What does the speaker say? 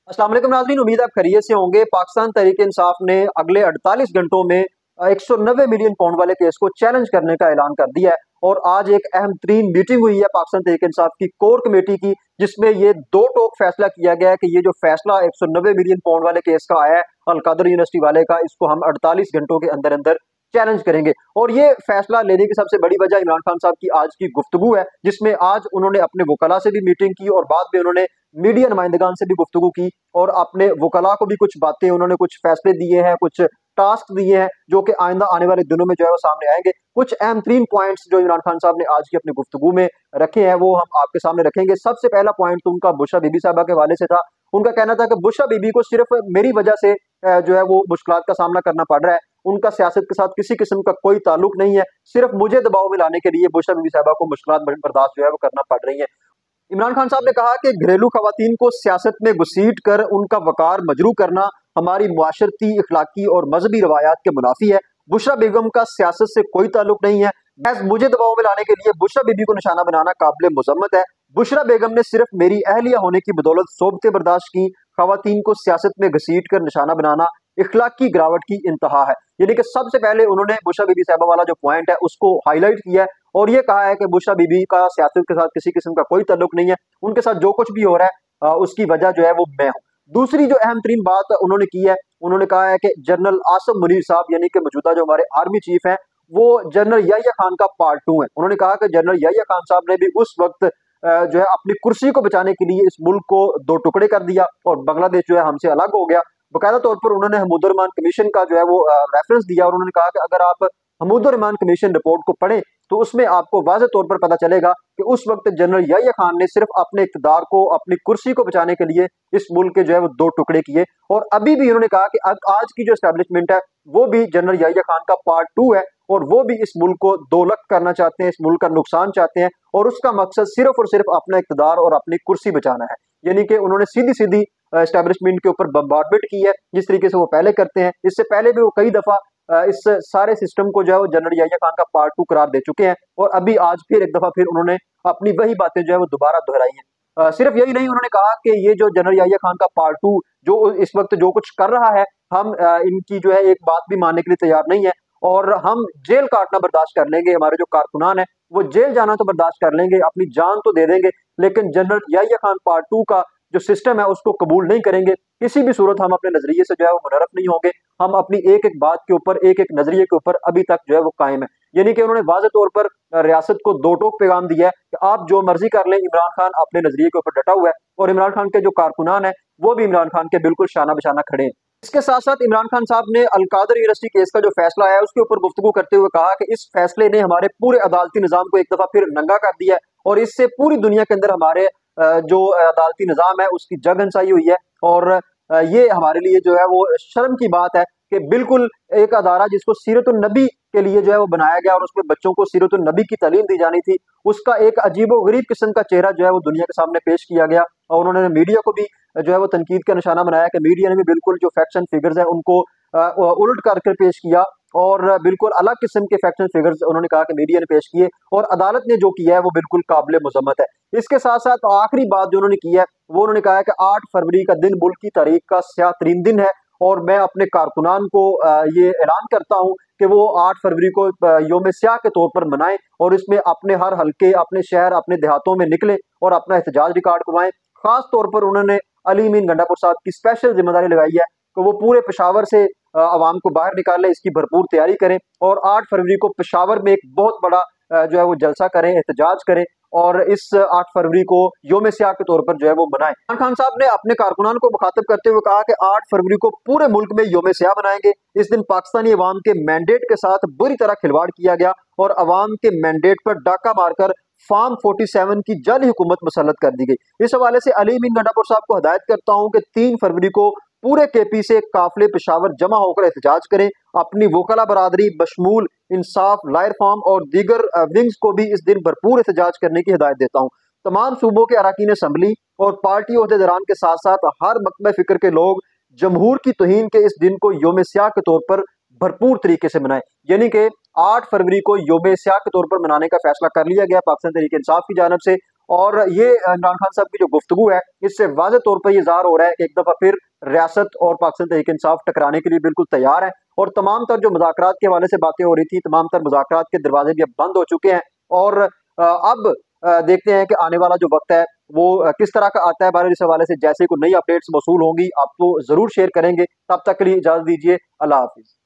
अस्सलाम वालेकुम नाज़रीन, उम्मीद आप खैरियत से होंगे। पाकिस्तान तहरीक-ए-इंसाफ ने अगले 48 घंटों में 190 मिलियन पाउंड वाले केस को चैलेंज करने का ऐलान कर दिया है और आज एक अहम तरीन मीटिंग हुई है पाकिस्तान तहरीक-ए-इंसाफ की कोर कमेटी की, जिसमें ये दो टोक फैसला किया गया है कि ये जो फैसला 190 मिलियन पाउंड वाले केस का आया है अल-कदर यूनिवर्सिटी वाले का, इसको हम 48 घंटों के अंदर अंदर चैलेंज करेंगे। और ये फैसला लेने की सबसे बड़ी वजह इमरान खान साहब की आज की गुफ्तगू है, जिसमें आज उन्होंने अपने वकला से भी मीटिंग की और बाद में उन्होंने मीडिया नुमाइंदगान से भी गुफ्तगू की और अपने वकला को भी कुछ बातें, उन्होंने कुछ फैसले दिए हैं, कुछ टास्क दिए हैं जो कि आइंदा आने वाले दिनों में जो है वो सामने आएंगे। कुछ अहम तरीन पॉइंट्स जो इमरान खान साहब ने आज की अपनी गुफ्तगू में रखे हैं वो हम आपके सामने रखेंगे। सबसे पहला पॉइंट तो उनका बुशरा बीबी साहबा के हवाले से था। उनका कहना था कि बुशरा बीबी को सिर्फ मेरी वजह से जो है वो मुश्किलात का सामना करना पड़ रहा है, उनका सियासत के साथ किसी किस्म का कोई ताल्लुक नहीं है, सिर्फ मुझे दबाव में लाने के लिए बुशरा बीबी साहबा को मुश्किलात बर्दाश्त जो है वो करना पड़ रही है। इमरान खान साहब ने कहा कि घरेलू खवातीन को सियासत में घुसीट कर उनका वकार मजरू करना हमारी मुआशरती, इखलाकी और मजहबी रवायात के मुनाफी है। बुशरा बेगम का सियासत से कोई ताल्लुक नहीं है। मुझे दबाव में लाने के लिए बुशरा बीबी को निशाना बनाना काबिल मुजम्मत है। बुशरा बेगम ने सिर्फ मेरी अहलिया होने की बदौलत सोबतें बर्दाश्त की, खवातीन को सियासत में घसीट कर निशाना बनाना इखलाकी गिरावट की इंतहा है। यानी कि सबसे पहले उन्होंने बुशरा बीबी साहबा वाला जो पॉइंट है उसको हाईलाइट किया है और ये कहा है कि बुशरा बीबी का सियासत के साथ किसी किस्म का कोई ताल्लुक नहीं है, उनके साथ जो कुछ भी हो रहा है उसकी वजह जो है वो मैं हूँ। दूसरी जो अहम तरीन बात उन्होंने की है, उन्होंने कहा है कि जनरल आसम मुनीर साहब यानी कि मौजूदा जो हमारे आर्मी चीफ हैं वो जनरल याहिया खान का पार्ट 2 है। उन्होंने कहा कि जनरल याहिया खान साहब ने भी उस वक्त जो है अपनी कुर्सी को बचाने के लिए इस मुल्क को दो टुकड़े कर दिया और बांग्लादेश जो है हमसे अलग हो गया। बाकायदा तौर पर उन्होंने हमूद रहमान कमीशन का जो है वो रेफरेंस दिया और उन्होंने कहा कि अगर आप हमूद रहमान कमीशन रिपोर्ट को पढ़ें तो उसमें आपको वाज़ेह तौर पर पता चलेगा कि उस वक्त जनरल याहिया खान ने सिर्फ अपने इक़्तिदार को, अपनी कुर्सी को बचाने के लिए इस मुल्क के जो है वो दो टुकड़े किए। और अभी भी उन्होंने कहा कि आज की जो एस्टेब्लिशमेंट है वो भी जनरल याहिया खान का पार्ट 2 है और वो भी इस मुल्क को दो लख करना चाहते हैं, इस मुल्क का नुकसान चाहते हैं और उसका मकसद सिर्फ और सिर्फ अपना इक़्तिदार और अपनी कुर्सी बचाना है। यानी कि उन्होंने सीधी सीधी एस्टेब्लिशमेंट के ऊपर बम्बार्डमेंट की है जिस तरीके से वो पहले करते हैं। इससे पहले भी वो कई दफा इस सारे सिस्टम को जो है वो जनरल याहिया खान का पार्ट 2 करार दे चुके हैं और अभी आज फिर एक दफा फिर उन्होंने अपनी वही बातें जो है वो दोबारा दोहराई हैं। सिर्फ यही नहीं, उन्होंने कहा कि ये जो जनरल याहिया खान का पार्ट 2 जो इस वक्त जो कुछ कर रहा है, हम इनकी जो है एक बात भी मानने के लिए तैयार नहीं है और हम जेल काटना बर्दाश्त कर लेंगे। हमारे जो कारकुनान है वो जेल जाना तो बर्दाश्त कर लेंगे, अपनी जान तो दे देंगे, लेकिन जनरल याहिया खान पार्ट 2 का जो सिस्टम है उसको कबूल नहीं करेंगे। किसी भी सूरत हम अपने नजरिए से जो है वो मुनरफ नहीं होंगे। हम अपनी एक एक बात के ऊपर, एक एक नजरिए के ऊपर अभी तक जो है वो कायम है। यानी कि उन्होंने वाज़ेह तौर पर रियासत को दो टोक पैगाम दिया है कि आप जो मर्जी कर लें, इमरान खान अपने नजरिए के ऊपर डटा हुआ है और इमरान खान के जो कारकुनान है वो भी इमरान खान के बिल्कुल शाना बशाना खड़े हैं। इसके साथ साथ इमरान खान साहब ने अल-कादर यूनिवर्सिटी केस का जो फैसला आया उसके ऊपर गुफ्तगू करते हुए कहा कि इस फैसले ने हमारे पूरे अदालती निज़ाम को एक दफा फिर नंगा कर दिया है और इससे पूरी दुनिया के अंदर हमारे जो अदालती निज़ाम है उसकी जग हंसाई हुई है और ये हमारे लिए जो है वो शर्म की बात है कि बिल्कुल एक अदारा जिसको सीरतुन नबी के लिए जो है वो बनाया गया और उसमें बच्चों को सीरतुन नबी की तालीम दी जानी थी, उसका एक अजीबो-गरीब किस्म का चेहरा जो है वो दुनिया के सामने पेश किया गया और उन्होंने मीडिया को भी जो है वो तनकीद का निशाना बनाया कि मीडिया ने भी बिल्कुल जो फैक्ट्स एंड फिगर्स है उनको उलट करके पेश किया और बिल्कुल अलग किस्म के फैक्ट्स एंड फिगर्स उन्होंने कहा कि मीडिया ने पेश किए और अदालत ने जो किया है वो बिल्कुल काबिल मुज़म्मत है। इसके साथ साथ आखिरी बात जो उन्होंने की है वो उन्होंने कहा है कि 8 फरवरी का दिन मुल्क की तारीख का स्याह तरीन दिन है और मैं अपने कारकुनान को ये ऐलान करता हूँ कि वो 8 फरवरी को योम स्याह के तौर पर मनाएं और इसमें अपने हर हल्के, अपने शहर, अपने देहातों में निकले और अपना एहतजाज रिकॉर्ड करवाएं। खास तौर पर उन्होंने अली अमीन गंडापुर साहब की स्पेशल जिम्मेदारी लगाई है कि वो पूरे पेशावर से आवाम को बाहर निकालें, इसकी भरपूर तैयारी करें और 8 फरवरी को पेशावर में एक बहुत बड़ा जो है वो जलसा करें, एहतजाज करें और इस 8 फरवरी को योम स्याह के तौर पर जो है वो मनाएं। इमरान खान साहब ने अपने कारकुनान को मुखातब करते हुए कहा कि 8 फरवरी को पूरे मुल्क में योम स्याह मनाएंगे। इस दिन पाकिस्तानी अवाम के मैंडेट के साथ बुरी तरह खिलवाड़ किया गया और अवाम के मैंडेट पर डाका मारकर फार्म 47 की जाली हुकूमत मुसल्लत कर दी गई। इस हवाले से अली अमीन गंडापुर साहब को हदायत करता हूँ कि 3 फरवरी को पूरे केपी से काफिले पेशावर जमा होकर एहतजाज करें, अपनी वोकला बरादरी बशमूल इंसाफ, लायर फार्म और दीगर विंग्स को भी इस दिन भरपूर एहतजाज करने की हिदायत देता हूँ। तमाम सूबों के अरकान असम्बली और पार्टी ओहदेदारान के साथ साथ हर मकतब फिक्र के लोग जमहूर की तौहीन के इस दिन को योम स्याह के तौर पर भरपूर तरीके से मनाएं। यानी कि 8 फरवरी को योम स्याह के तौर पर मनाने का फैसला कर लिया गया पाकिस्तान तहरीक इंसाफ की जानिब से और ये इमरान खान साहब की जो गुफ्तगू है, इससे वाज़ेह तौर पर ये ज़ाहिर हो रहा है कि एक दफ़ा फिर रियासत और पाकिस्तान तहरीक इंसाफ टकराने के लिए बिल्कुल तैयार है। और तमाम तर जो मुज़ाकरात के हवाले से बातें हो रही थी, तमाम तर मुज़ाकरात के दरवाजे भी अब बंद हो चुके हैं। और अब देखते हैं कि आने वाला जो वक्त है वो किस तरह का आता है। बहरहाल इस हवाले से जैसे कोई नई अपडेट्स मौसूल होंगी आपको ज़रूर शेयर करेंगे। तब तक के लिए इजाज़त दीजिए। अल्लाह हाफिज़।